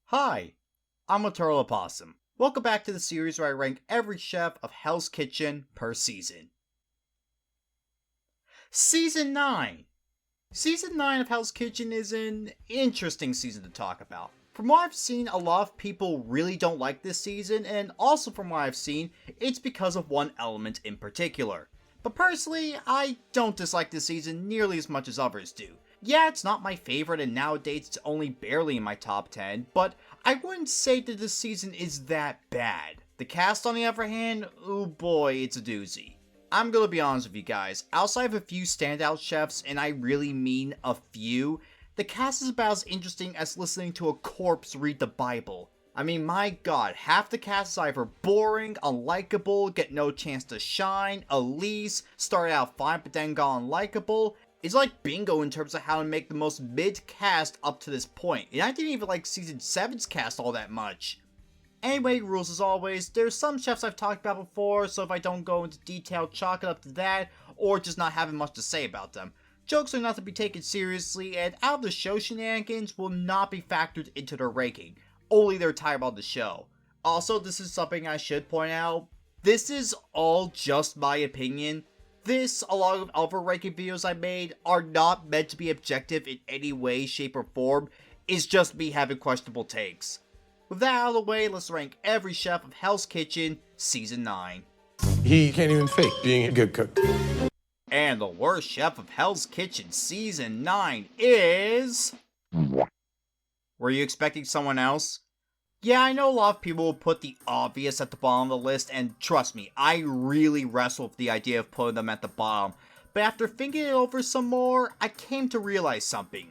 Hi, I'm EternalOpossum. Welcome back to the series where I rank every chef of Hell's Kitchen per season. Season 9! Season 9 of Hell's Kitchen is an interesting season to talk about. From what I've seen, a lot of people really don't like this season, and also from what I've seen, it's because of one element in particular. But personally, I don't dislike this season nearly as much as others do. Yeah, it's not my favorite, and nowadays it's only barely in my top 10, but I wouldn't say that this season is that bad. The cast, on the other hand, oh boy, it's a doozy. I'm gonna be honest with you guys, outside of a few standout chefs, and I really mean a few, the cast is about as interesting as listening to a corpse read the Bible. I mean, my god, half the cast is either boring, unlikable, get no chance to shine. Elise started out fine but then got unlikable. It's like bingo in terms of how to make the most mid-cast up to this point, and I didn't even like Season 7's cast all that much. Anyway, rules as always, there's some chefs I've talked about before, so if I don't go into detail, chalk it up to that, or just not having much to say about them. Jokes are not to be taken seriously, and out of the show shenanigans will not be factored into their ranking, only their time on the show. Also, this is something I should point out, this is all just my opinion. This, along with other ranking videos I made, are not meant to be objective in any way, shape, or form. It's just me having questionable takes. With that out of the way, let's rank every chef of Hell's Kitchen, Season 9. He can't even fake being a good cook. And the worst chef of Hell's Kitchen, Season 9 is... Were you expecting someone else? Yeah, I know a lot of people will put the obvious at the bottom of the list, and trust me, I really wrestle with the idea of putting them at the bottom. But after thinking it over some more, I came to realize something.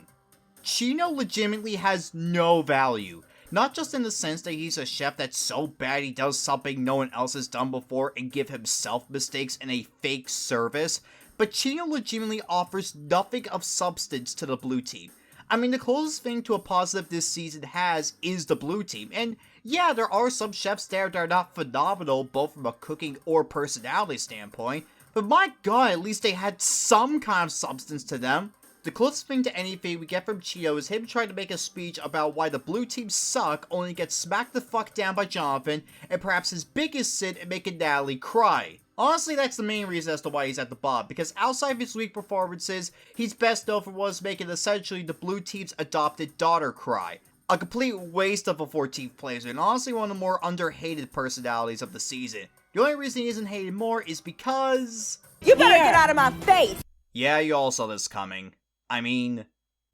Chino legitimately has no value. Not just in the sense that he's a chef that's so bad he does something no one else has done before and give himself mistakes in a fake service, but Chino legitimately offers nothing of substance to the blue team. I mean, the closest thing to a positive this season has is the blue team, and yeah, there are some chefs there that are not phenomenal both from a cooking or personality standpoint, but my god, at least they had some kind of substance to them. The closest thing to anything we get from Chino is him trying to make a speech about why the blue team suck, only to get smacked the fuck down by Jonathan, and perhaps his biggest sin in making Natalie cry. Honestly, that's the main reason as to why he's at the bottom, because outside of his weak performances, he's best known for what was making essentially the blue team's adopted daughter cry. A complete waste of a 14th place, and honestly one of the more underhated personalities of the season. The only reason he isn't hated more is because... You better get out of my face! Yeah, you all saw this coming. I mean,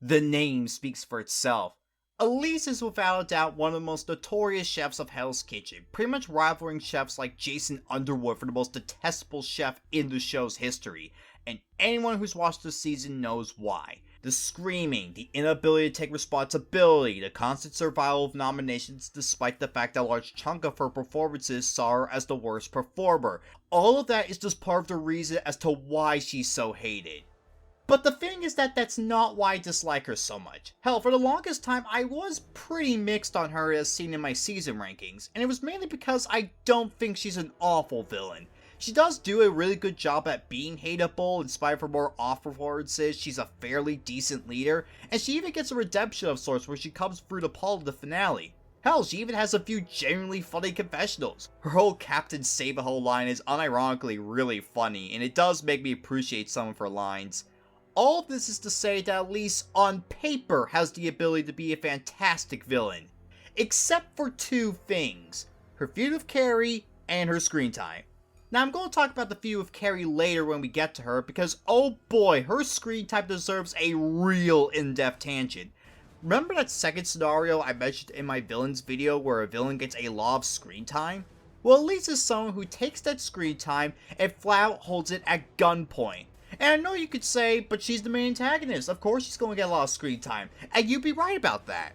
the name speaks for itself. Elise is without a doubt one of the most notorious chefs of Hell's Kitchen, pretty much rivaling chefs like Jason Underwood for the most detestable chef in the show's history, and anyone who's watched this season knows why. The screaming, the inability to take responsibility, the constant survival of nominations despite the fact that a large chunk of her performances saw her as the worst performer. All of that is just part of the reason as to why she's so hated. But the thing is that that's not why I dislike her so much. Hell, for the longest time, I was pretty mixed on her as seen in my season rankings, and it was mainly because I don't think she's an awful villain. She does do a really good job at being hateable, in spite of her more off performances. She's a fairly decent leader, and she even gets a redemption of sorts where she comes through to Paul in the finale. Hell, she even has a few genuinely funny confessionals. Her whole Captain Save-A-Hole line is unironically really funny, and it does make me appreciate some of her lines. All of this is to say that Elise, on paper, has the ability to be a fantastic villain. Except for two things. Her feud with Carrie, and her screen time. Now I'm going to talk about the feud with Carrie later when we get to her, because oh boy, her screen time deserves a real in-depth tangent. Remember that second scenario I mentioned in my villains video where a villain gets a lot of screen time? Well, Elise is someone who takes that screen time and flat out holds it at gunpoint. And I know you could say, but she's the main antagonist, of course she's going to get a lot of screen time, and you'd be right about that.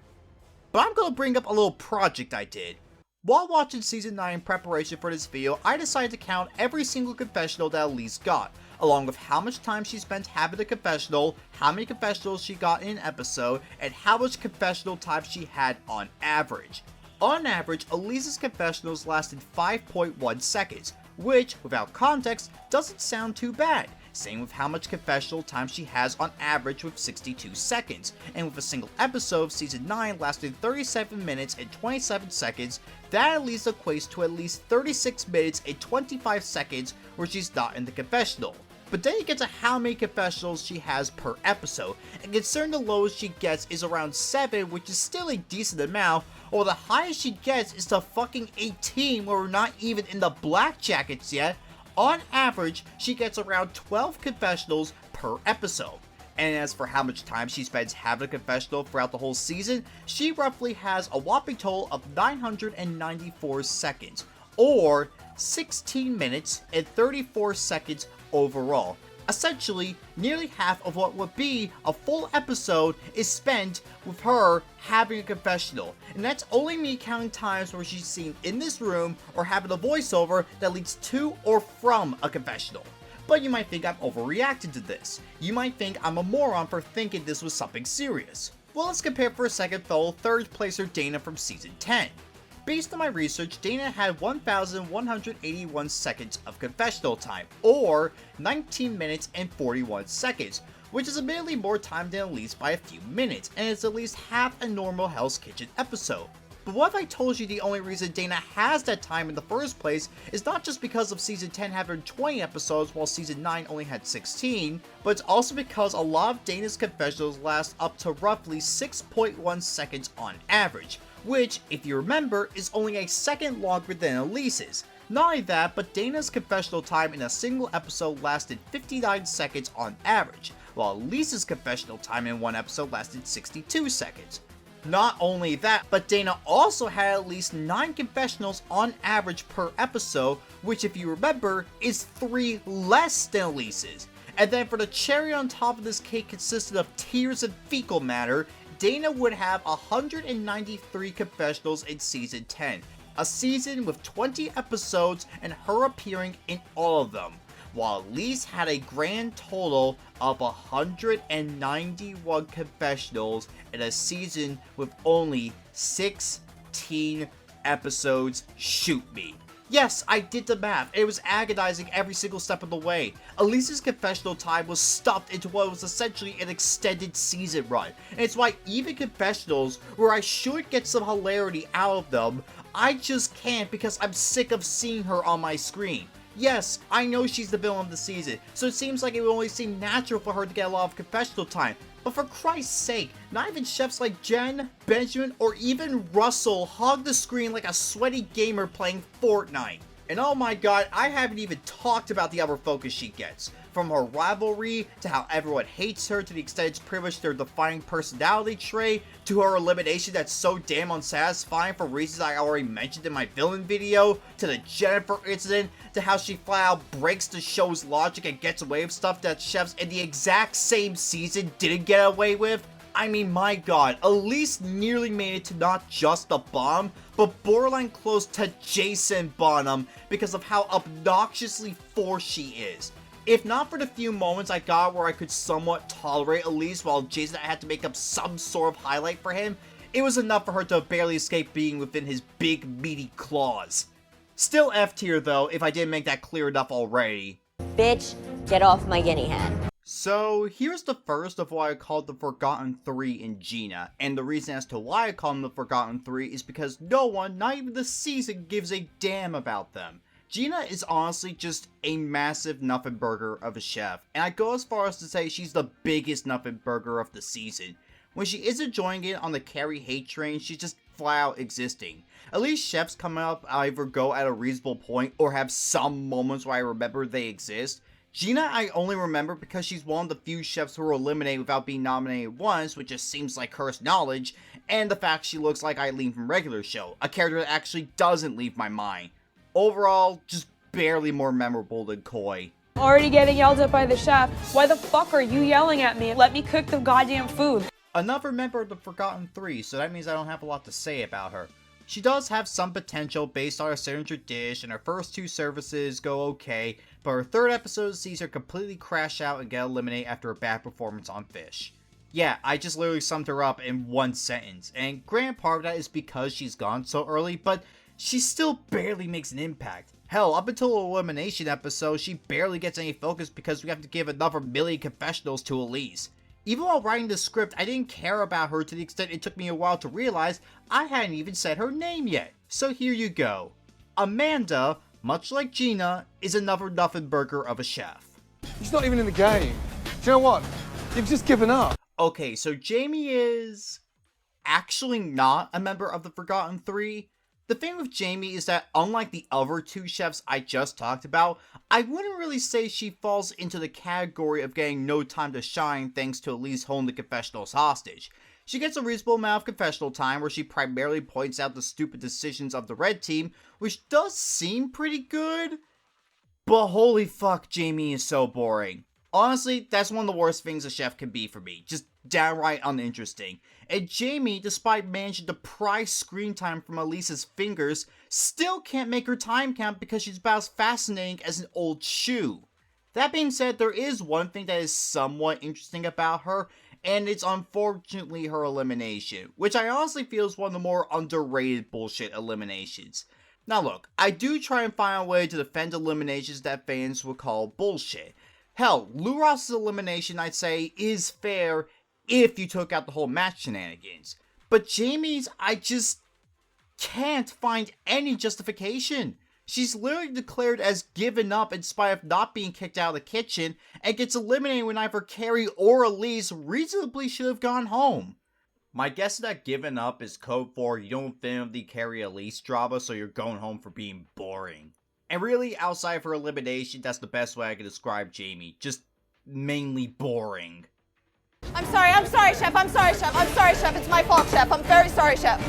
But I'm going to bring up a little project I did. While watching Season 9 in preparation for this video, I decided to count every single confessional that Elise got, along with how much time she spent having a confessional, how many confessionals she got in an episode, and how much confessional time she had on average. On average, Elise's confessionals lasted 5.1 seconds, which, without context, doesn't sound too bad. Same with how much confessional time she has on average with 62 seconds, and with a single episode of Season 9 lasting 37 minutes and 27 seconds, that at least equates to at least 36 minutes and 25 seconds where she's not in the confessional. But then you get to how many confessionals she has per episode, and considering the lowest she gets is around 7, which is still a decent amount, or the highest she gets is to fucking 18 where we're not even in the black jackets yet. On average, she gets around 12 confessionals per episode. And as for how much time she spends having a confessional throughout the whole season, she roughly has a whopping total of 994 seconds, or 16 minutes and 34 seconds overall. Essentially, nearly half of what would be a full episode is spent with her having a confessional. And that's only me counting times where she's seen in this room or having a voiceover that leads to or from a confessional. But you might think I'm overreacting to this. You might think I'm a moron for thinking this was something serious. Well, let's compare for a second fellow third placer Dana from Season 10. Based on my research, Dana had 1,181 seconds of confessional time, or 19 minutes and 41 seconds, which is admittedly more time than Elise by a few minutes, and it's at least half a normal Hell's Kitchen episode. But what if I told you the only reason Dana has that time in the first place is not just because of Season 10 having 20 episodes while Season 9 only had 16, but it's also because a lot of Dana's confessionals last up to roughly 6.1 seconds on average, which, if you remember, is only a second longer than Elise's. Not only that, but Dana's confessional time in a single episode lasted 59 seconds on average, while Elise's confessional time in one episode lasted 62 seconds. Not only that, but Dana also had at least 9 confessionals on average per episode, which if you remember, is 3 less than Elise's. And then for the cherry on top of this cake consisted of tears and fecal matter, Dana would have 193 confessionals in Season 10, a season with 20 episodes and her appearing in all of them, while Elise had a grand total of 191 confessionals in a season with only 16 episodes. Shoot me. Yes, I did the math. It was agonizing every single step of the way. Elise's confessional time was stuffed into what was essentially an extended season run. And it's why even confessionals, where I should get some hilarity out of them, I just can't because I'm sick of seeing her on my screen. Yes, I know she's the villain of the season, so it seems like it would only seem natural for her to get a lot of confessional time. But for Christ's sake, not even chefs like Jen, Benjamin, or even Russell hog the screen like a sweaty gamer playing Fortnite. And oh my god, I haven't even talked about the other focus she gets. From her rivalry, to how everyone hates her, to the extent it's pretty much their defining personality trait, to her elimination that's so damn unsatisfying for reasons I already mentioned in my villain video, to the Jennifer incident, to how she flat out breaks the show's logic and gets away with stuff that chefs in the exact same season didn't get away with. I mean, my god, Elise nearly made it to not just the bottom, but borderline close to Jason bottom because of how obnoxiously forced she is. If not for the few moments I got where I could somewhat tolerate Elise while Jason had to make up some sort of highlight for him, it was enough for her to barely escape being within his big meaty claws. Still F tier though, if I didn't make that clear enough already. Bitch, get off my guinea hen. So here's the first of what I called the Forgotten Three in Gina, and the reason as to why I call them the Forgotten Three is because no one, not even the season, gives a damn about them. Gina is honestly just a massive nothing burger of a chef, and I go as far as to say she's the biggest nothing burger of the season. When she isn't joining in on the Carrie hate train, she's just flat out existing. At least chefs coming up either go at a reasonable point or have some moments where I remember they exist. Gina I only remember because she's one of the few chefs who were eliminated without being nominated once, which just seems like cursed knowledge, and the fact she looks like Eileen from regular show, a character that actually doesn't leave my mind. Overall, just barely more memorable than Koi. Already getting yelled at by the chef. Why the fuck are you yelling at me? Let me cook the goddamn food. Another member of the Forgotten Three, so that means I don't have a lot to say about her. She does have some potential based on her signature dish, and her first 2 services go okay, but her 3rd episode sees her completely crash out and get eliminated after a bad performance on Fish. Yeah, I just literally summed her up in one sentence, and granted part of that is because she's gone so early, but she still barely makes an impact. Hell, up until the elimination episode, she barely gets any focus because we have to give another million confessionals to Elise. Even while writing the script, I didn't care about her to the extent it took me a while to realize I hadn't even said her name yet. So here you go. Amanda, much like Gina, is another nothing burger of a chef. He's not even in the game. Do you know what? You've just given up. Okay, so Jamie is actually not a member of the Forgotten Three. The thing with Jamie is that unlike the other two chefs I just talked about, I wouldn't really say she falls into the category of getting no time to shine thanks to Elise holding the confessionals hostage. She gets a reasonable amount of confessional time where she primarily points out the stupid decisions of the red team, which does seem pretty good, but holy fuck, Jamie is so boring. Honestly, that's one of the worst things a chef can be for me, just downright uninteresting. And Jamie, despite managing to pry screen time from Elise's fingers, still can't make her time count because she's about as fascinating as an old shoe. That being said, there is one thing that is somewhat interesting about her, and it's unfortunately her elimination, which I honestly feel is one of the more underrated bullshit eliminations. Now look, I do try and find a way to defend eliminations that fans would call bullshit. Hell, Lou Ross's elimination, I'd say, is fair if you took out the whole match shenanigans. But Jamie's, I just can't find any justification. She's literally declared as given up in spite of not being kicked out of the kitchen, and gets eliminated when either Carrie or Elise reasonably should have gone home. My guess is that given up is code for you don't film the Carrie Elise drama, so you're going home for being boring. And really, outside of her elimination, that's the best way I can describe Jamie. Just mainly boring. I'm sorry, Chef. I'm sorry, Chef. It's my fault, Chef. I'm very sorry, Chef.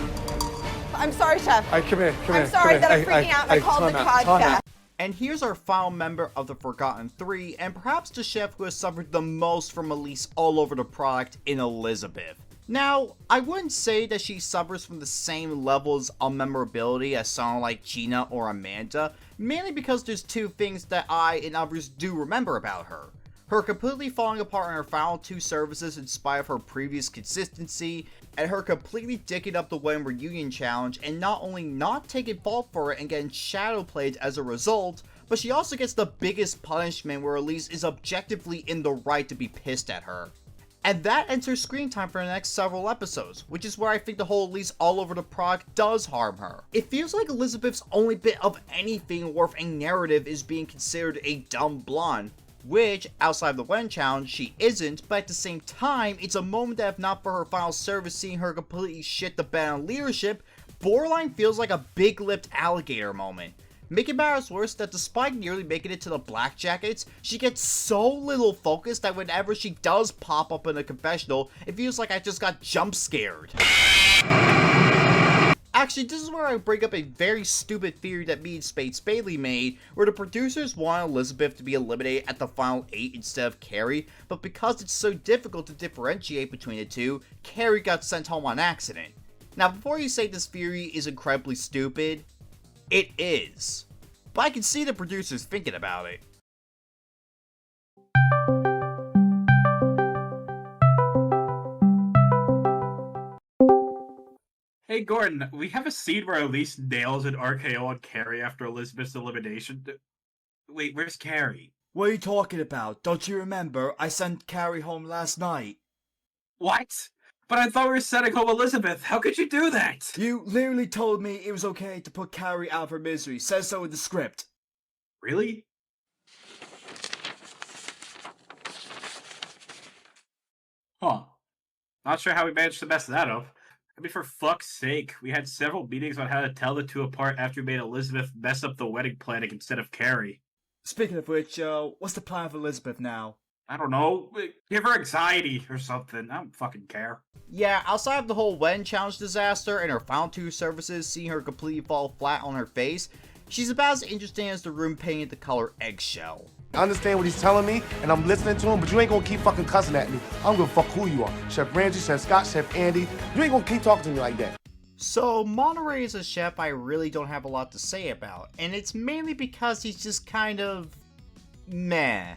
I'm sorry, Chef. Hey, come here. I'm sorry that I'm freaking out and I called the podcast. And here's our final member of the Forgotten Three, and perhaps the chef who has suffered the most from Elise all over the product in Elizabeth. Now, I wouldn't say that she suffers from the same levels of memorability as someone like Gina or Amanda, mainly because there's two things that I and others do remember about her. Her completely falling apart in her final two services in spite of her previous consistency, and her completely dicking up the Win Reunion Challenge and not only not taking fault for it and getting shadow played as a result, but she also gets the biggest punishment where Elise is objectively in the right to be pissed at her. And that ends her screen time for the next several episodes, which is where I think the whole Elise all over the product does harm her. It feels like Elizabeth's only bit of anything worth a narrative is being considered a dumb blonde, which, outside of the Wen challenge, she isn't, but at the same time, it's a moment that if not for her final service seeing her completely shit the bed on leadership, borderline feels like a big-lipped alligator moment. Making matters worse that despite nearly making it to the Black Jackets, she gets so little focus that whenever she does pop up in a confessional, it feels like I just got jump scared. Actually, this is where I bring up a very stupid theory that me and Spades Bailey made, where the producers want Elizabeth to be eliminated at the final 8 instead of Carrie, but because it's so difficult to differentiate between the two, Carrie got sent home on accident. Now, before you say this theory is incredibly stupid, it is. But I can see the producers thinking about it. Hey Gordon, we have a scene where Elise nails an RKO on Carrie after Elizabeth's elimination. Wait, where's Carrie? What are you talking about? Don't you remember? I sent Carrie home last night. What? But I thought we were sending home Elizabeth. How could you do that? You literally told me it was okay to put Carrie out of her misery. Says so in the script. Really? Huh. Not sure how we managed to mess that up. I mean, for fuck's sake, we had several meetings on how to tell the two apart after we made Elizabeth mess up the wedding planning instead of Carrie. Speaking of which, what's the plan for Elizabeth now? I don't know. Give her anxiety or something. I don't fucking care. Yeah, outside of the whole Wen challenge disaster and her final two services seeing her completely fall flat on her face, she's about as interesting as the room painted the color eggshell. I understand what he's telling me, and I'm listening to him, but you ain't gonna keep fucking cussing at me. I don't give a fuck who you are. Chef Ramsay, Chef Scott, Chef Andy. You ain't gonna keep talking to me like that. So, Monterey is a chef I really don't have a lot to say about, and it's mainly because he's just kind of meh.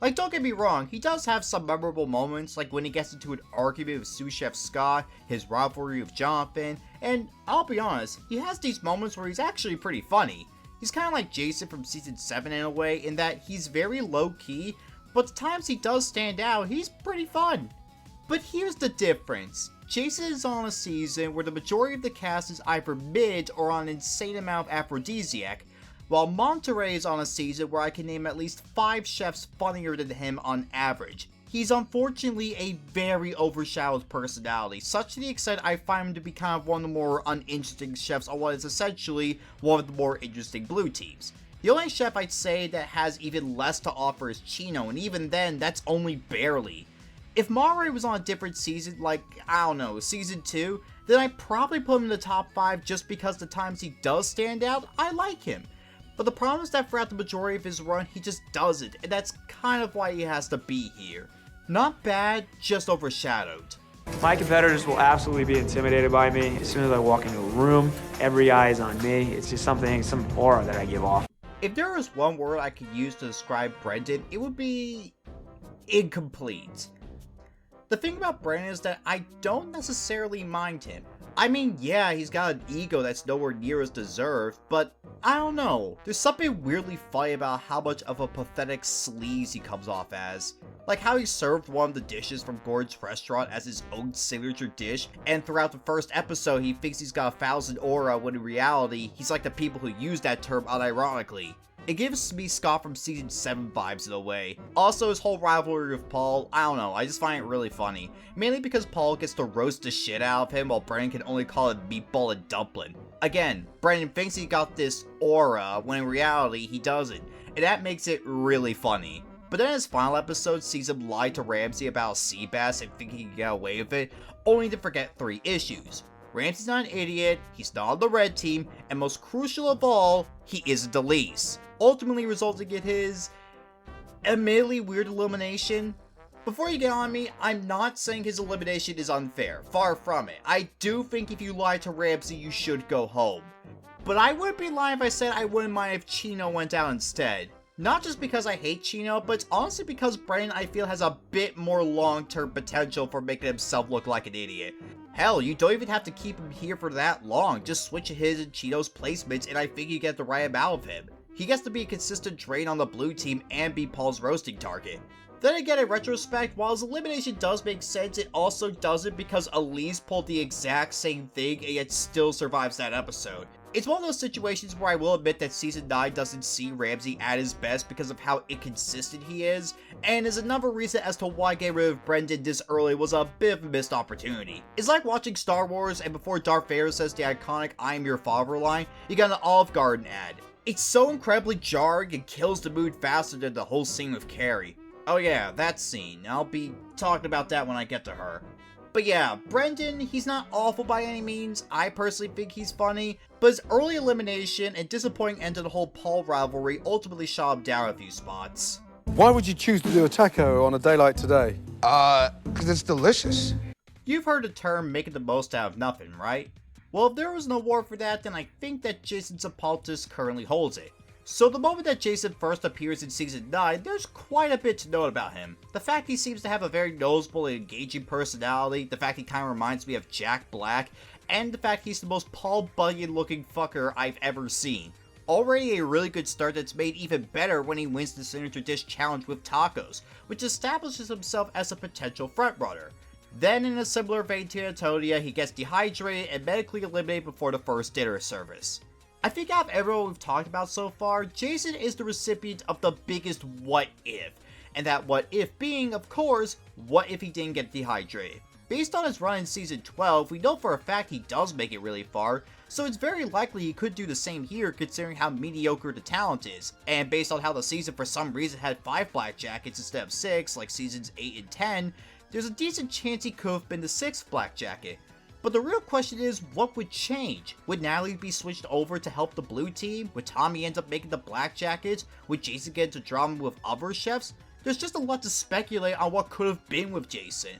Like, don't get me wrong, he does have some memorable moments, like when he gets into an argument with sous chef Scott, his rivalry with Jonathan, and I'll be honest, he has these moments where he's actually pretty funny. He's kind of like Jason from season 7 in a way, in that he's very low-key, but the times he does stand out, he's pretty fun. But here's the difference. Jason is on a season where the majority of the cast is either mid or on an insane amount of aphrodisiac, while Monterey is on a season where I can name at least 5 chefs funnier than him on average. He's unfortunately a very overshadowed personality, such to the extent I find him to be kind of one of the more uninteresting chefs on what is essentially one of the more interesting blue teams. The only chef I'd say that has even less to offer is Chino, and even then, that's only barely. If Monterey was on a different season, like, I don't know, season 2, then I'd probably put him in the top 5 just because the times he does stand out, I like him. But the problem is that throughout the majority of his run, he just doesn't, and that's kind of why he has to be here. Not bad, just overshadowed. My competitors will absolutely be intimidated by me. As soon as I walk into a room, every eye is on me. It's just something, some aura that I give off. If there was one word I could use to describe Brendan, it would be incomplete. The thing about Brendan is that I don't necessarily mind him. I mean, yeah, he's got an ego that's nowhere near as deserved, but I don't know. There's something weirdly funny about how much of a pathetic sleaze he comes off as. Like how he served one of the dishes from Gord's restaurant as his own signature dish, and throughout the first episode he thinks he's got 1,000 aura when in reality, he's like the people who use that term unironically. It gives me Scott from season 7 vibes in a way. Also, his whole rivalry with Paul, I don't know, I just find it really funny. Mainly because Paul gets to roast the shit out of him while Brendan can only call it meatball and dumpling. Again, Brendan thinks he got this aura when in reality he doesn't, and that makes it really funny. But then his final episode sees him lie to Ramsey about sea bass and think he can get away with it, only to forget 3 issues. Ramsey's not an idiot, he's not on the red team, and most crucial of all, he isn't Elise, ultimately resulting in his admittedly weird elimination. Before you get on me, I'm not saying his elimination is unfair, far from it. I do think if you lie to Ramsey, you should go home. But I wouldn't be lying if I said I wouldn't mind if Chino went out instead. Not just because I hate Chino, but it's honestly because Brendan I feel has a bit more long-term potential for making himself look like an idiot. Hell, you don't even have to keep him here for that long, just switch his and Chino's placements and I think you get the right amount of him. He gets to be a consistent drain on the blue team and be Paul's roasting target. Then again, in retrospect, while his elimination does make sense, it also doesn't because Elise pulled the exact same thing and yet still survives that episode. It's one of those situations where I will admit that Season 9 doesn't see Ramsey at his best because of how inconsistent he is, and is another reason as to why getting rid of Brendan this early was a bit of a missed opportunity. It's like watching Star Wars and before Darth Vader says the iconic "I am your father" line, you got an Olive Garden ad. It's so incredibly jarring and kills the mood faster than the whole scene with Carrie. Oh yeah, that scene. I'll be talking about that when I get to her. But yeah, Brendan, he's not awful by any means. I personally think he's funny, but his early elimination and disappointing end to the whole Paul rivalry ultimately shot him down a few spots. Why would you choose to do a taco on a day like today? Because it's delicious. You've heard the term making the most out of nothing, right? Well, if there was an award for that, then I think that Jason Zapaltis currently holds it. So the moment that Jason first appears in Season 9, there's quite a bit to note about him. The fact he seems to have a very noticeable and engaging personality, the fact he kind of reminds me of Jack Black, and the fact he's the most Paul Bunyan looking fucker I've ever seen. Already a really good start that's made even better when he wins the Signature Dish Challenge with tacos, which establishes himself as a potential frontrunner. Then in a similar vein to Antonia, he gets dehydrated and medically eliminated before the first dinner service. I think out of everyone we've talked about so far, Jason is the recipient of the biggest what if, and that what if being, of course, what if he didn't get dehydrated. Based on his run in Season 12, we know for a fact he does make it really far, so it's very likely he could do the same here considering how mediocre the talent is, and based on how the season for some reason had 5 black jackets instead of 6, like Seasons 8 and 10, there's a decent chance he could have been the 6th black jacket. But the real question is, what would change? Would Natalie be switched over to help the blue team? Would Tommy end up making the black jackets? Would Jason get into drama with other chefs? There's just a lot to speculate on what could have been with Jason.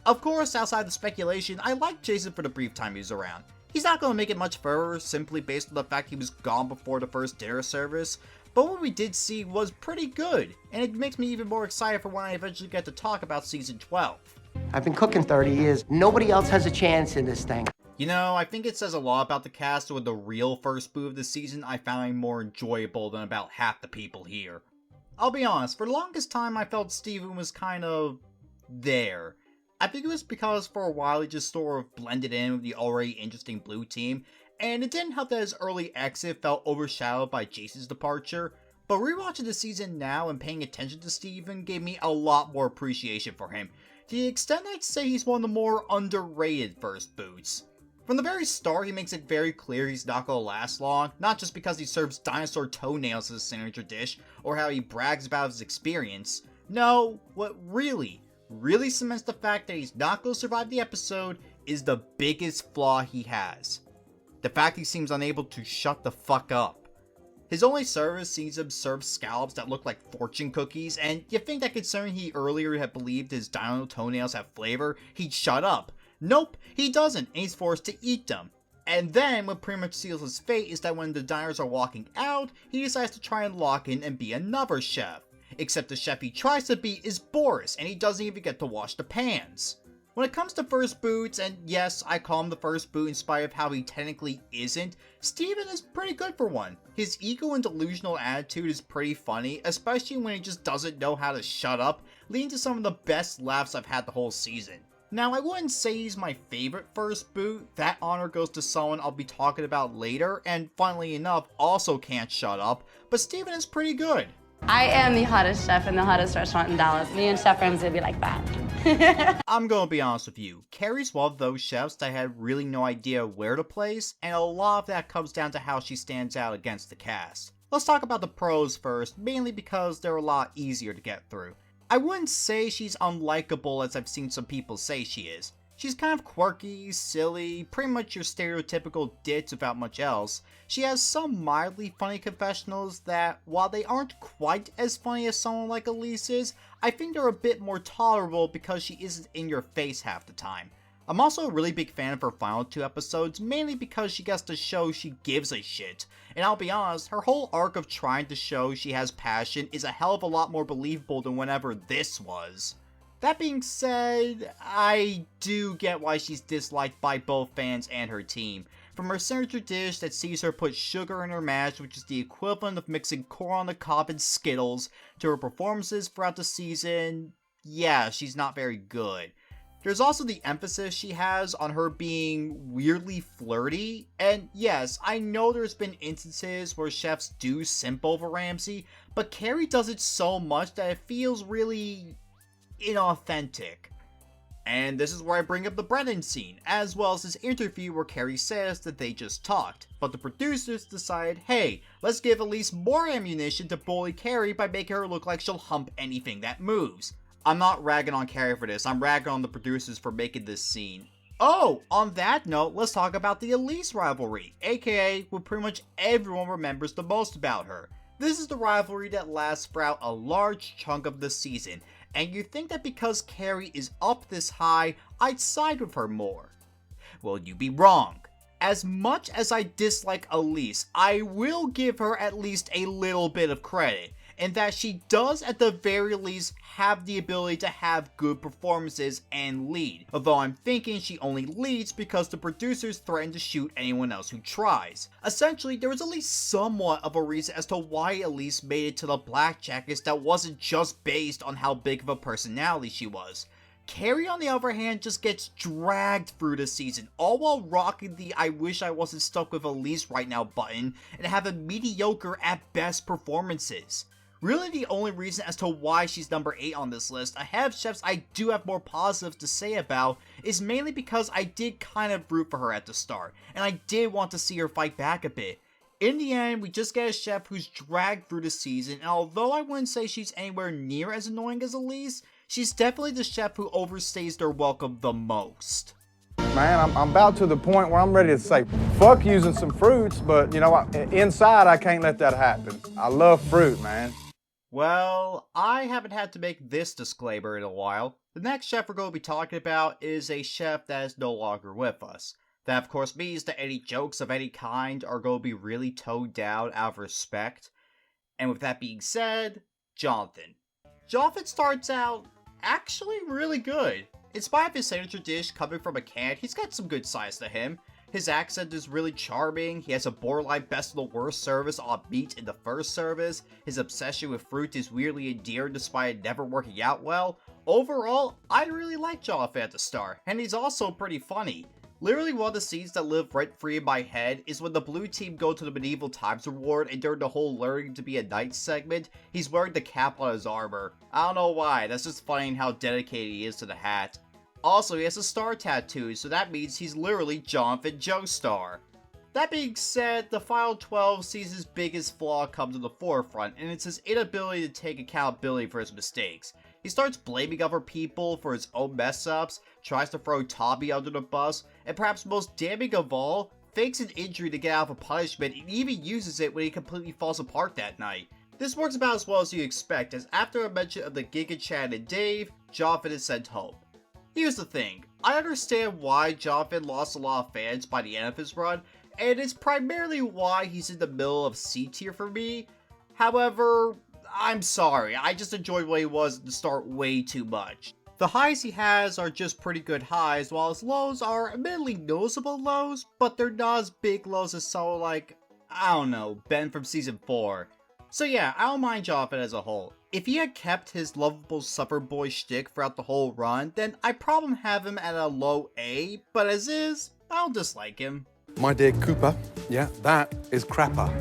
Of course, outside the speculation, I like Jason for the brief time he was around. He's not going to make it much further simply based on the fact he was gone before the first dinner service, but what we did see was pretty good, and it makes me even more excited for when I eventually get to talk about Season 12. I've been cooking 30 years. Nobody else has a chance in this thing. You know, I think it says a lot about the cast with the real first boo of the season I found more enjoyable than about half the people here. I'll be honest, for the longest time I felt Steven was kind of there. I think it was because for a while he just sort of blended in with the already interesting blue team, and it didn't help that his early exit felt overshadowed by Jace's departure, but rewatching the season now and paying attention to Steven gave me a lot more appreciation for him, to the extent I'd say he's one of the more underrated first boots. From the very start, he makes it very clear he's not gonna last long, not just because he serves dinosaur toenails as a signature dish, or how he brags about his experience. No, what really cements the fact that he's not gonna survive the episode is the biggest flaw he has. The fact he seems unable to shut the fuck up. His only service sees him serve scallops that look like fortune cookies, and you think that considering he earlier had believed his dino toenails have flavor, he'd shut up. Nope, he doesn't, and he's forced to eat them. And then, what pretty much seals his fate is that when the diners are walking out, he decides to try and lock in and be another chef. Except the chef he tries to be is Boris, and he doesn't even get to wash the pans. When it comes to first boots, and yes, I call him the first boot in spite of how he technically isn't, Steven is pretty good for one. His ego and delusional attitude is pretty funny, especially when he just doesn't know how to shut up, leading to some of the best laughs I've had the whole season. Now, I wouldn't say he's my favorite first boot. That honor goes to someone I'll be talking about later, and funnily enough, also can't shut up, but Steven is pretty good. I am the hottest chef in the hottest restaurant in Dallas. Me and Chef Ramsay would be like that. I'm gonna be honest with you, Carrie's one of those chefs that I had really no idea where to place, and a lot of that comes down to how she stands out against the cast. Let's talk about the pros first, mainly because they're a lot easier to get through. I wouldn't say she's unlikable as I've seen some people say she is. She's kind of quirky, silly, pretty much your stereotypical ditz without much else. She has some mildly funny confessionals that, while they aren't quite as funny as someone like Elise is, I think they're a bit more tolerable because she isn't in your face half the time. I'm also a really big fan of her final 2 episodes, mainly because she gets to show she gives a shit. And I'll be honest, her whole arc of trying to show she has passion is a hell of a lot more believable than whenever this was. That being said, I do get why she's disliked by both fans and her team. From her signature dish that sees her put sugar in her mash, which is the equivalent of mixing corn on the cob and Skittles, to her performances throughout the season, yeah, she's not very good. There's also the emphasis she has on her being weirdly flirty, and yes, I know there's been instances where chefs do simp over Ramsay, but Carrie does it so much that it feels really inauthentic. And this is where I bring up the Brennan scene, as well as his interview where Carrie says that they just talked, but the producers decide, hey, let's give Elise more ammunition to bully Carrie by making her look like she'll hump anything that moves. I'm not ragging on Carrie for this, I'm ragging on the producers for making this scene. Oh, on that note, let's talk about the Elise rivalry, aka what pretty much everyone remembers the most about her. This is the rivalry that lasts throughout a large chunk of the season, and you think that because Carrie is up this high, I'd side with her more. Well, you'd be wrong. As much as I dislike Elise, I will give her at least a little bit of credit, in that she does at the very least have the ability to have good performances and lead, although I'm thinking she only leads because the producers threaten to shoot anyone else who tries. Essentially, there was at least somewhat of a reason as to why Elise made it to the Black Jackets that wasn't just based on how big of a personality she was. Carrie, on the other hand, just gets dragged through the season, all while rocking the I wish I wasn't stuck with Elise right now button and having mediocre at best performances. Really the only reason as to why she's number 8 on this list, ahead of chefs I do have more positives to say about, is mainly because I did kind of root for her at the start, and I did want to see her fight back a bit. In the end, we just get a chef who's dragged through the season, and although I wouldn't say she's anywhere near as annoying as Elise, she's definitely the chef who overstays their welcome the most. Man, I'm about to the point where I'm ready to say, fuck using some fruits, but you know, inside I can't let that happen. I love fruit, man. Well, I haven't had to make this disclaimer in a while. The next chef we're going to be talking about is a chef that is no longer with us. That of course means that any jokes of any kind are going to be really toned down out of respect. And with that being said, Jonathan. Jonathan starts out actually really good. In spite of his signature dish coming from a can, he's got some good sides to him. His accent is really charming, he has a borderline best of the worst service on meat in the first service, his obsession with fruit is weirdly endearing despite it never working out well. Overall, I really like Jonathan at the start, and he's also pretty funny. Literally one of the scenes that live rent-free in my head is when the blue team go to the medieval times reward, and during the whole learning to be a knight segment, he's wearing the cap on his armor. I don't know why, that's just funny how dedicated he is to the hat. Also, he has a star tattoo, so that means he's literally Jonathan Joestar. That being said, the final 12 sees his biggest flaw come to the forefront, and it's his inability to take accountability for his mistakes. He starts blaming other people for his own mess-ups, tries to throw Tommy under the bus, and perhaps most damning of all, fakes an injury to get out of a punishment and even uses it when he completely falls apart that night. This works about as well as you expect, as after a mention of the Giga Chad and Dave, Jonathan is sent home. Here's the thing, I understand why Jonathan lost a lot of fans by the end of his run, and it's primarily why he's in the middle of C tier for me. However, I'm sorry, I just enjoyed what he was at the start way too much. The highs he has are just pretty good highs, while his lows are admittedly noticeable lows, but they're not as big lows as someone like, I don't know, Ben from Season 4. So yeah, I don't mind Jonathan as a whole. If he had kept his lovable suffer boy shtick throughout the whole run, then I'd probably have him at a low A, but as is, I don't dislike him. My dear Cooper, yeah, that is crapper.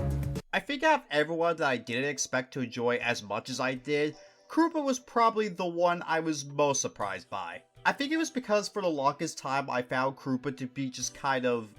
I think out of everyone that I didn't expect to enjoy as much as I did, Krupa was probably the one I was most surprised by. I think it was because for the longest time I found Krupa to be just kind of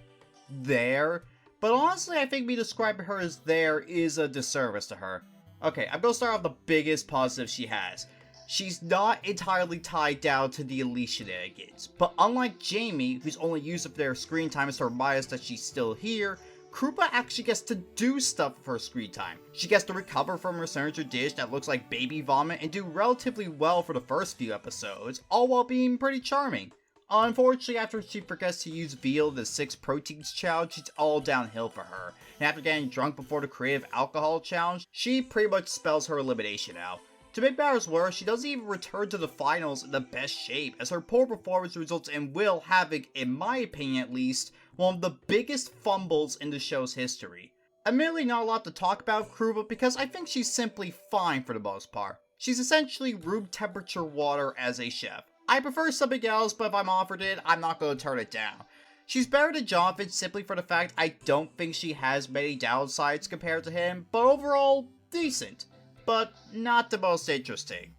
there, but honestly I think me describing her as there is a disservice to her. Okay, I'm gonna start off the biggest positive she has. She's not entirely tied down to the elite shenanigans, but unlike Jamie, who's only used of their screen time to remind us that she's still here, Krupa actually gets to do stuff for her screen time. She gets to recover from her signature dish that looks like baby vomit and do relatively well for the first few episodes, all while being pretty charming. Unfortunately, after she forgets to use veal in the 6 proteins challenge, it's all downhill for her, and after getting drunk before the creative alcohol challenge, she pretty much spells her elimination out. To make matters worse, she doesn't even return to the finals in the best shape, as her poor performance results in Will having, in my opinion at least, one of the biggest fumbles in the show's history. Admittedly not a lot to talk about Krupa because I think she's simply fine for the most part. She's essentially room temperature water as a chef. I prefer something else, but if I'm offered it, I'm not going to turn it down. She's better than Jonathan simply for the fact I don't think she has many downsides compared to him, but overall, decent. But not the most interesting.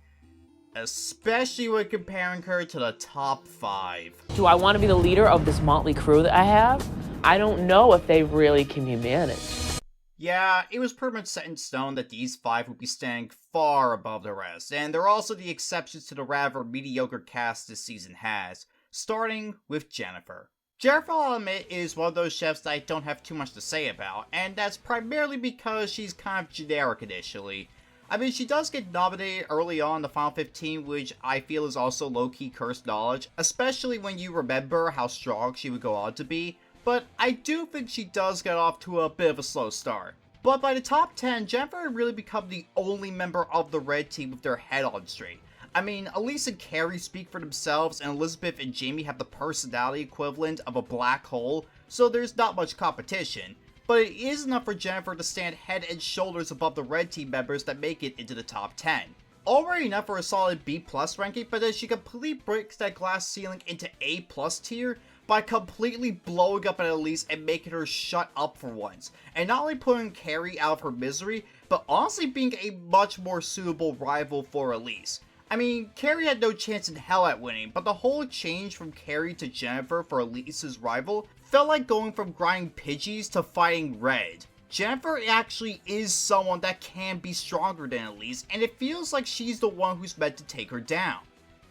Especially when comparing her to the top 5. Do I want to be the leader of this motley crew that I have? I don't know if they really can be managed. Yeah, it was pretty much set in stone that these 5 would be standing far above the rest, and they're also the exceptions to the rather mediocre cast this season has, starting with Jennifer. Jennifer, I'll admit, is one of those chefs that I don't have too much to say about, and that's primarily because she's kind of generic initially. I mean, she does get nominated early on in the Final 15, which I feel is also low-key cursed knowledge, especially when you remember how strong she would go on to be, but I do think she does get off to a bit of a slow start. But by the top 10, Jennifer had really become the only member of the red team with their head on straight. I mean, Elise and Carrie speak for themselves, and Elizabeth and Jamie have the personality equivalent of a black hole, so there's not much competition. But it is enough for Jennifer to stand head and shoulders above the red team members that make it into the top 10. Already enough for a solid B+ ranking, but then she completely breaks that glass ceiling into A+ tier by completely blowing up at Elise and making her shut up for once, and not only putting Carrie out of her misery, but honestly being a much more suitable rival for Elise. I mean, Carrie had no chance in hell at winning, but the whole change from Carrie to Jennifer for Elise's rival felt like going from grinding Pidgeys to fighting Red. Jennifer actually is someone that can be stronger than Elise, and it feels like she's the one who's meant to take her down.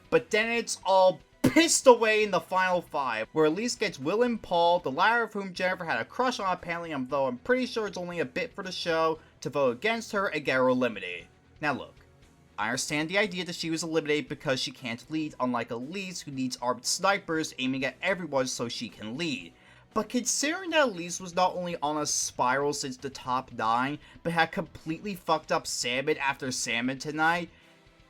But then it's all pissed away in the final 5, where Elise gets Will and Paul, the latter of whom Jennifer had a crush on apparently, though I'm pretty sure it's only a bit for the show, to vote against her and get her eliminated. Now look, I understand the idea that she was eliminated because she can't lead, unlike Elise who needs armed snipers aiming at everyone so she can lead. But considering that Elise was not only on a spiral since the top 9, but had completely fucked up Salmon after Salmon tonight,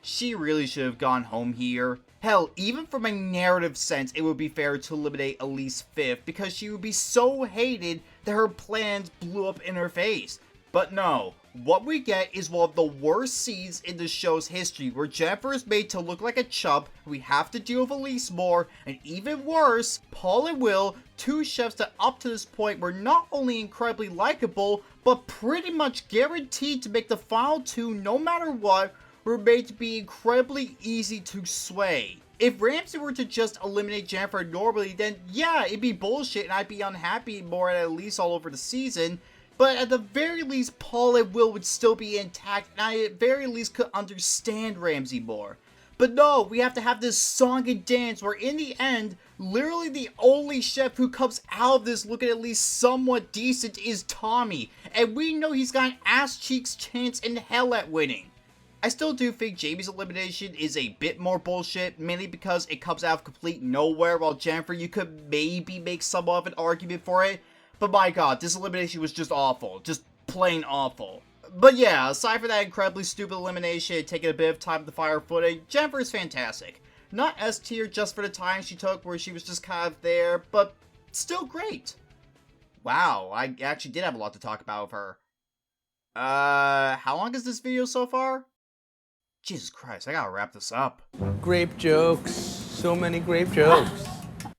she really should have gone home here. Hell, even from a narrative sense, it would be fair to eliminate Elise fifth because she would be so hated that her plans blew up in her face. But no, what we get is one of the worst scenes in the show's history, where Jennifer is made to look like a chump, we have to deal with Elise more, and even worse, Paul and Will, two chefs that up to this point were not only incredibly likable, but pretty much guaranteed to make the final two no matter what, were made to be incredibly easy to sway. If Ramsay were to just eliminate Jennifer normally, then yeah, it'd be bullshit and I'd be unhappy more at least all over the season. But at the very least, Paul and Will would still be intact, and I at very least could understand Ramsay more. But no, we have to have this song and dance where in the end, literally the only chef who comes out of this looking at least somewhat decent is Tommy. And we know he's got an ass cheeks chance in hell at winning. I still do think Jamie's elimination is a bit more bullshit, mainly because it comes out of complete nowhere, while Jennifer, you could maybe make somewhat of an argument for it. But my god, this elimination was just awful. Just plain awful. But yeah, aside from that incredibly stupid elimination, taking a bit of time to fire footage, Jennifer is fantastic. Not S tier just for the time she took where she was just kind of there, but still great. Wow, I actually did have a lot to talk about with her. How long is this video so far? Jesus Christ, I gotta wrap this up. Grape jokes. So many grape jokes.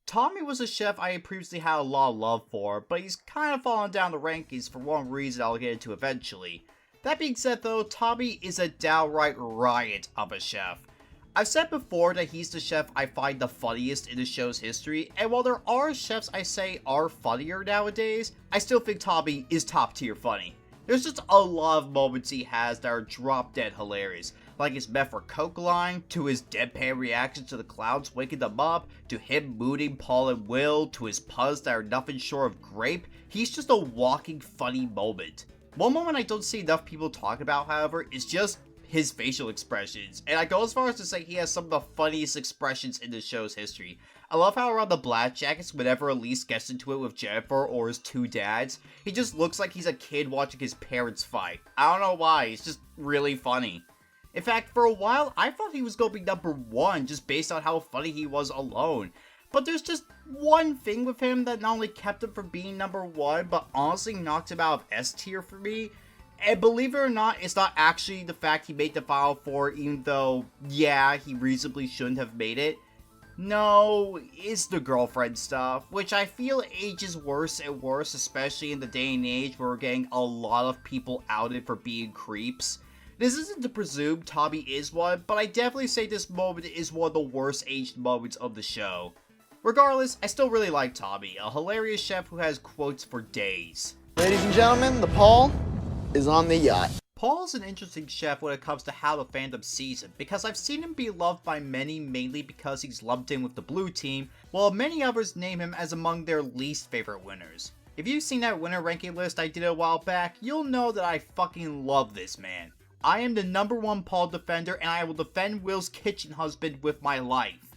Tommy was a chef I previously had a lot of love for, but he's kind of fallen down the rankings for one reason I'll get into eventually. That being said though, Tommy is a downright riot of a chef. I've said before that he's the chef I find the funniest in the show's history, and while there are chefs I say are funnier nowadays, I still think Tommy is top tier funny. There's just a lot of moments he has that are drop dead hilarious, like his meth for coke line, to his deadpan reactions to the clouds waking them up, to him mooning Paul and Will, to his puns that are nothing short of grape. He's just a walking funny moment. One moment I don't see enough people talk about, however, is just his facial expressions, and I go as far as to say he has some of the funniest expressions in the show's history. I love how around the Black Jackets, whenever Elise gets into it with Jennifer or his two dads, he just looks like he's a kid watching his parents fight. I don't know why, it's just really funny. In fact, for a while, I thought he was going to be number one just based on how funny he was alone. But there's just one thing with him that not only kept him from being number one, but honestly knocked him out of S tier for me. And believe it or not, it's not actually the fact he made the Final Four, even though, yeah, he reasonably shouldn't have made it. No, it's the girlfriend stuff, which I feel ages worse and worse, especially in the day and age where we're getting a lot of people outed for being creeps. This isn't to presume Tommy is one, but I definitely say this moment is one of the worst aged moments of the show. Regardless, I still really like Tommy, a hilarious chef who has quotes for days. Ladies and gentlemen, the Paul is on the yacht. Paul's an interesting chef when it comes to how the fandom sees him, because I've seen him be loved by many mainly because he's lumped in with the blue team, while many others name him as among their least favorite winners. If you've seen that winner ranking list I did a while back, you'll know that I fucking love this man. I am the #1 Paul defender, and I will defend Will's kitchen husband with my life.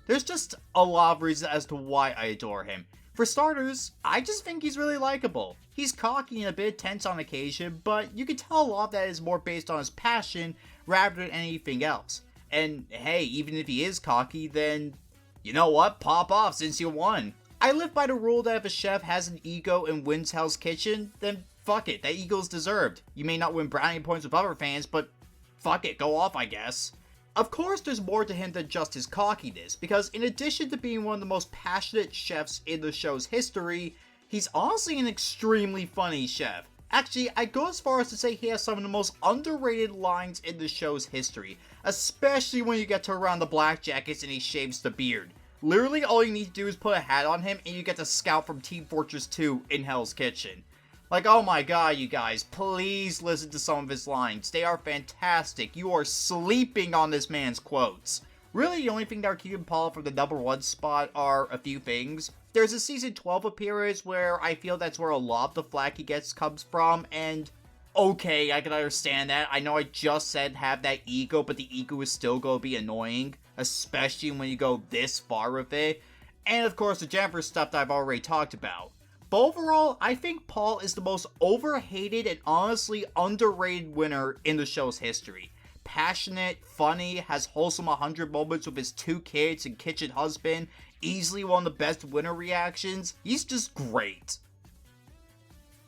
There's just a lot of reasons as to why I adore him. For starters, I just think he's really likable. He's cocky and a bit tense on occasion, but you can tell a lot of that is more based on his passion rather than anything else. And hey, even if he is cocky, then you know what? Pop off since you won. I live by the rule that if a chef has an ego and wins Hell's Kitchen, then fuck it, that ego's deserved. You may not win brownie points with other fans, but fuck it, go off I guess. Of course, there's more to him than just his cockiness, because in addition to being one of the most passionate chefs in the show's history, he's honestly an extremely funny chef. Actually, I go as far as to say he has some of the most underrated lines in the show's history, especially when you get to around the Black Jackets and he shaves the beard. Literally, all you need to do is put a hat on him and you get to scout from Team Fortress 2 in Hell's Kitchen. Like, oh my god, you guys, please listen to some of his lines. They are fantastic. You are sleeping on this man's quotes. Really, the only thing that are keeping Paul from the #1 spot are a few things. There's a season 12 appearance where I feel that's where a lot of the flack he gets comes from, and okay, I can understand that. I know I just said have that ego, but the ego is still going to be annoying, especially when you go this far with it. And of course, the Jennifer stuff that I've already talked about. But overall, I think Paul is the most overhated and honestly underrated winner in the show's history. passionate, funny, has wholesome 100 moments with his 2 kids and kitchen husband, easily one of the best winner reactions. He's just great.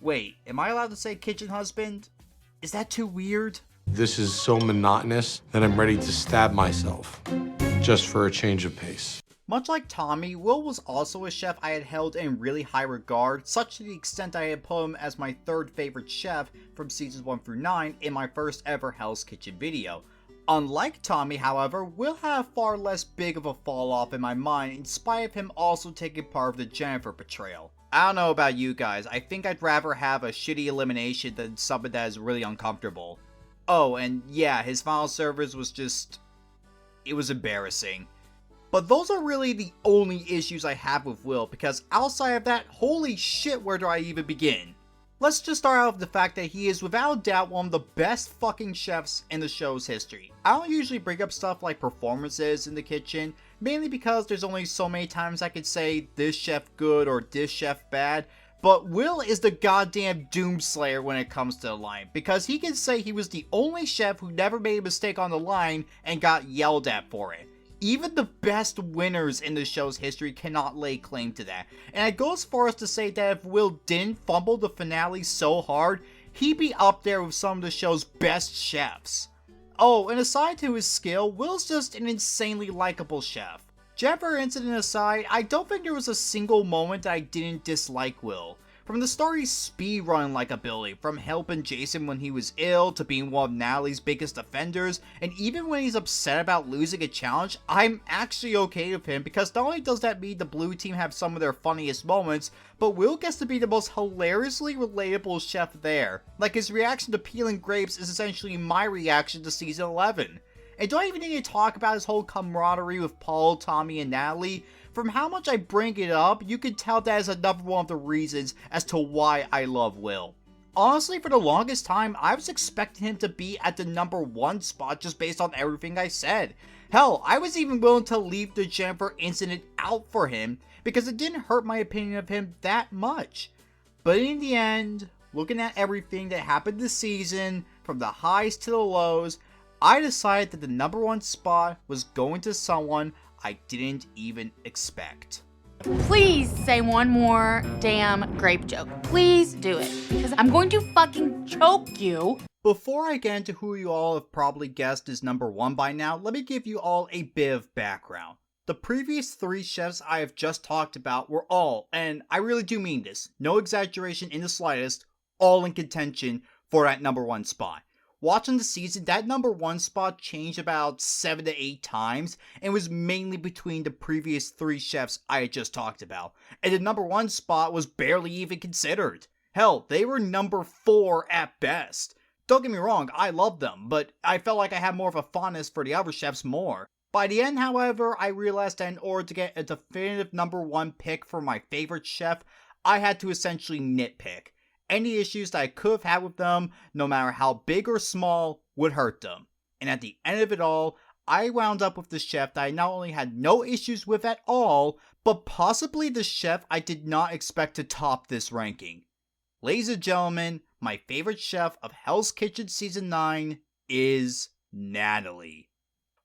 Wait, am I allowed to say kitchen husband? Is that too weird? This is so monotonous that I'm ready to stab myself, just for a change of pace. Much like Tommy, Will was also a chef I had held in really high regard, such to the extent I had put him as my 3rd favorite chef from seasons 1 through 9 in my first ever Hell's Kitchen video. Unlike Tommy, however, Will had far less big of a fall off in my mind in spite of him also taking part of the Jennifer betrayal. I don't know about you guys, I think I'd rather have a shitty elimination than something that is really uncomfortable. Oh, and yeah, his final service was just... it was embarrassing. But those are really the only issues I have with Will, because outside of that, holy shit, where do I even begin? Let's just start out with the fact that he is without doubt one of the best fucking chefs in the show's history. I don't usually bring up stuff like performances in the kitchen, mainly because there's only so many times I could say this chef good or this chef bad, but Will is the goddamn doomslayer when it comes to the line, because he can say he was the only chef who never made a mistake on the line and got yelled at for it. Even the best winners in the show's history cannot lay claim to that, and I go as far as to say that if Will didn't fumble the finale so hard, he'd be up there with some of the show's best chefs. Oh, and aside to his skill, Will's just an insanely likable chef. Jennifer incident aside, I don't think there was a single moment that I didn't dislike Will. From the story's speedrun likability, from helping Jason when he was ill, to being one of Natalie's biggest offenders, and even when he's upset about losing a challenge, I'm actually okay with him, because not only does that mean the blue team have some of their funniest moments, but Will gets to be the most hilariously relatable chef there. Like, his reaction to peeling grapes is essentially my reaction to season 11. And do I even need to talk about his whole camaraderie with Paul, Tommy, and Natalie? From how much I bring it up, you can tell that is another one of the reasons as to why I love Will. Honestly, for the longest time, I was expecting him to be at the number 1 spot just based on everything I said. Hell, I was even willing to leave the Jennifer incident out for him because it didn't hurt my opinion of him that much. But in the end, looking at everything that happened this season, from the highs to the lows, I decided that the number 1 spot was going to someone I didn't even expect. Please say one more damn grape joke. Please do it, because I'm going to fucking choke you. Before I get into who you all have probably guessed is number 1 by now, let me give you all a bit of background. The previous 3 chefs I have just talked about were all, and I really do mean this, no exaggeration in the slightest, all in contention for that number 1 spot. Watching the season, that number 1 spot changed about 7 to 8 times, and was mainly between the previous 3 chefs I had just talked about, and the number 1 spot was barely even considered. Hell, they were number 4 at best. Don't get me wrong, I love them, but I felt like I had more of a fondness for the other chefs more. By the end, however, I realized that in order to get a definitive number 1 pick for my favorite chef, I had to essentially nitpick. Any issues that I could have had with them, no matter how big or small, would hurt them. And at the end of it all, I wound up with the chef that I not only had no issues with at all, but possibly the chef I did not expect to top this ranking. Ladies and gentlemen, my favorite chef of Hell's Kitchen Season 9 is Natalie.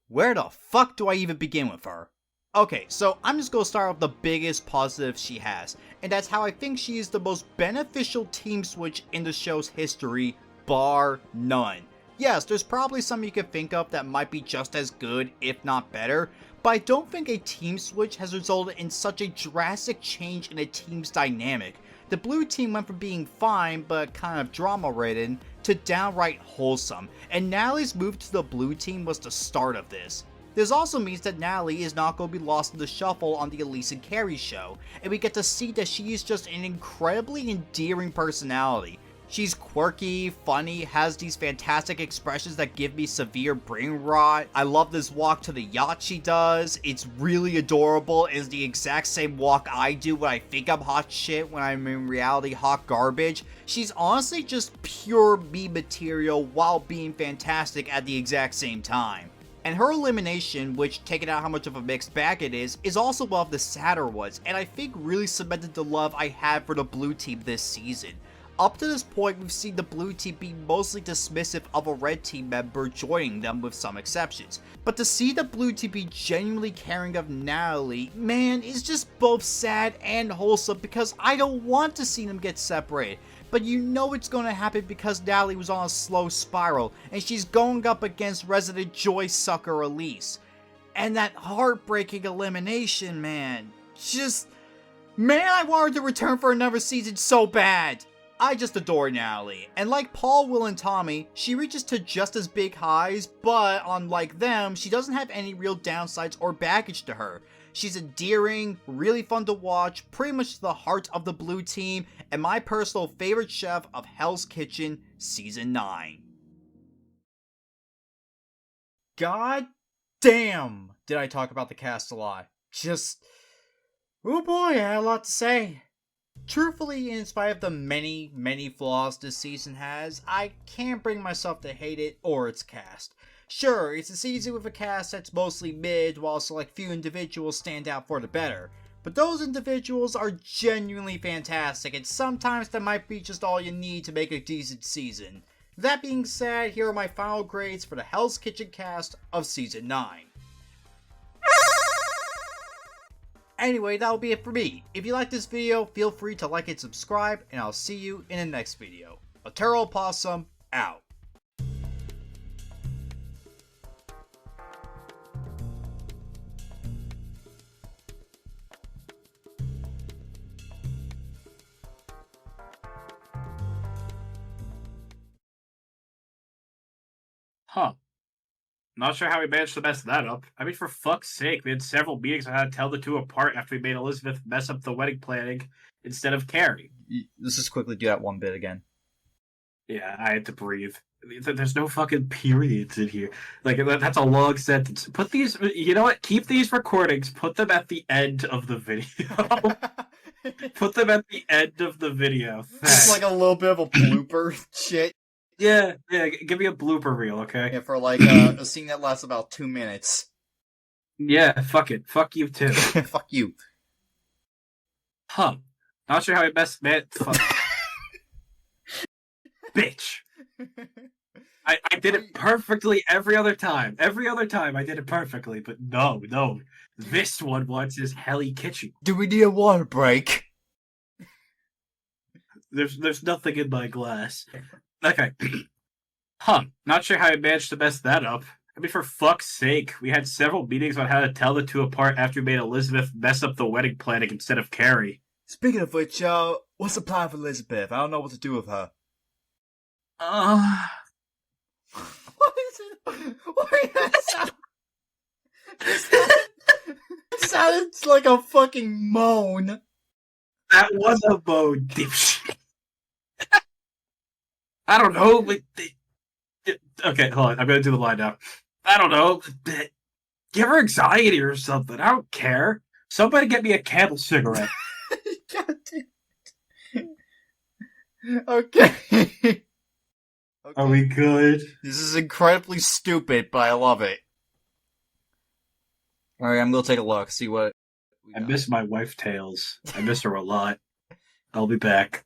Where the fuck do I even begin with her? Okay, so I'm just gonna start with the biggest positive she has, and that's how I think she is the most beneficial team switch in the show's history, bar none. Yes, there's probably some you could think of that might be just as good, if not better, but I don't think a team switch has resulted in such a drastic change in a team's dynamic. The blue team went from being fine, but kind of drama-ridden, to downright wholesome, and Natalie's move to the blue team was the start of this. This also means that Natalie is not going to be lost in the shuffle on the Elise and Carrie show, and we get to see that she is just an incredibly endearing personality. She's quirky, funny, has these fantastic expressions that give me severe brain rot. I love this walk to the yacht she does. It's really adorable. It's the exact same walk I do when I think I'm hot shit when I'm in reality hot garbage. She's honestly just pure me material while being fantastic at the exact same time. And her elimination, which, taking out how much of a mixed bag it is also one of the sadder ones, and I think really cemented the love I had for the blue team this season. Up to this point, we've seen the blue team be mostly dismissive of a red team member joining them with some exceptions. But to see the blue team be genuinely caring of Natalie, man, is just both sad and wholesome because I don't want to see them get separated. But you know it's going to happen because Natalie was on a slow spiral and she's going up against resident joy sucker Elise. And that heartbreaking elimination, man. Man, I wanted to return for another season so bad. I just adore Natalie, and like Paul, Will, and Tommy, she reaches to just as big highs, but unlike them, she doesn't have any real downsides or baggage to her. She's endearing, really fun to watch, pretty much the heart of the blue team, and my personal favorite chef of Hell's Kitchen Season 9. God damn did I talk about the cast a lot. Oh boy, I had a lot to say. Truthfully, in spite of the many, many flaws this season has, I can't bring myself to hate it or its cast. Sure, it's a season with a cast that's mostly mid, while select few individuals stand out for the better. But those individuals are genuinely fantastic, and sometimes that might be just all you need to make a decent season. That being said, here are my final grades for the Hell's Kitchen cast of Season 9. Anyway, that'll be it for me. If you like this video, feel free to like and subscribe, and I'll see you in the next video. EternalOpossum, out. Huh. Not sure how we managed to mess that up. I mean, for fuck's sake, we had several meetings on how to tell the two apart after we made Elizabeth mess up the wedding planning instead of Carrie. Let's just quickly do that one bit again. Yeah, I had to breathe. There's no fucking periods in here. Like, that's a long sentence. Put these, you know what? Keep these recordings, put them at the end of the video. Put them at the end of the video. Just like a little bit of a blooper shit. Yeah, give me a blooper reel, okay? Yeah, for like a scene that lasts about 2 minutes. Yeah, fuck it. Fuck you too. Fuck you. Huh. Not sure how we best man. Fuck. Bitch. I did it perfectly every other time. Every other time I did it perfectly, but no. This one wants his helly kitchen. Do we need a water break? There's nothing in my glass. Okay. Huh. Not sure how I managed to mess that up. I mean, for fuck's sake, we had several meetings on how to tell the two apart after we made Elizabeth mess up the wedding planning instead of Carrie. Speaking of which, what's the plan for Elizabeth? I don't know what to do with her. What is it? What is that? It sounds like a fucking moan. That was a moan, dipshit. I don't know. Okay, hold on. I'm gonna do the line now. I don't know. Give her anxiety or something. I don't care. Somebody get me a Camel cigarette. God damn it. Okay. Are we good? This is incredibly stupid, but I love it. Alright, I'm gonna take a look, see what... I miss my wife Tails. I miss her a lot. I'll be back.